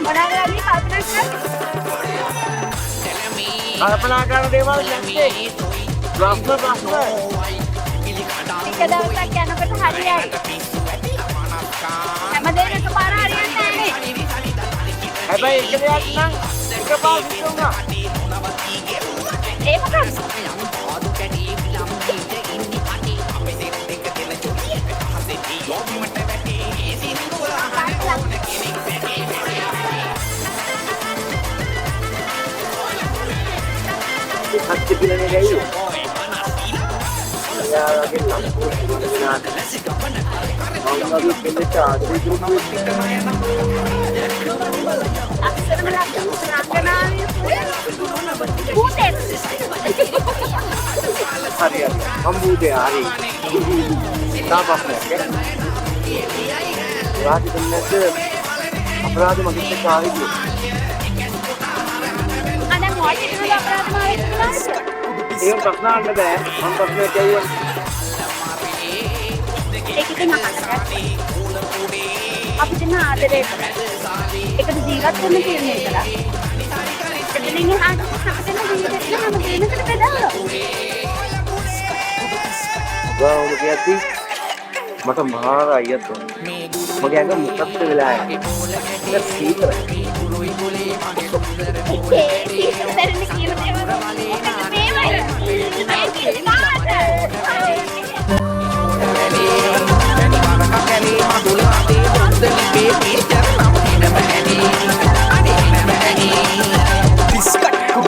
මොනවාද කල්පනා කරන දේවල් නැත්තේ. ප්‍රශ්න. එක දවසක් යනකොට හරියයි. හැමදේම එකපාර හරියන්නේ නැහැ. හැබැයි එක දෙයක් නම් එකපාර සිද්ධ වුණා. ඒක මොකක්ද? හත්ති පිළනේ ගියෝ. යාගේ සම්පූර්ණ විනාශ. මම පිළිච්ච ආදී දුන්නම අක්ෂරම රංගනාවේ පුතේ. හරි. අම්බුදේ හරි. තාපස්නේ. රාජි දෙන්නත් අපරාධ මගින් කාරිය. අනේ මොකද අපරාධ මාරේ ඒක ප්‍රශ්න අහන්න බෑ. මම ප්‍රශ්නයක් ඇහුවා. ඒක ඉතින් අපිට ආදරේ කරා. ඒකට ජීවත් වෙන්න කියන්නේ කරා. එතනින් ආට අපිට ජීවිතේ හැම දෙයකට බෙදාලා. ගාවුල කියද්දි මට මාර අයියක් දුන්නා. මගේ අඟ මුත්තත් වෙලා යනවා. ඒක සීතලයි. ඒ සීතලෙන් කියන දේවල්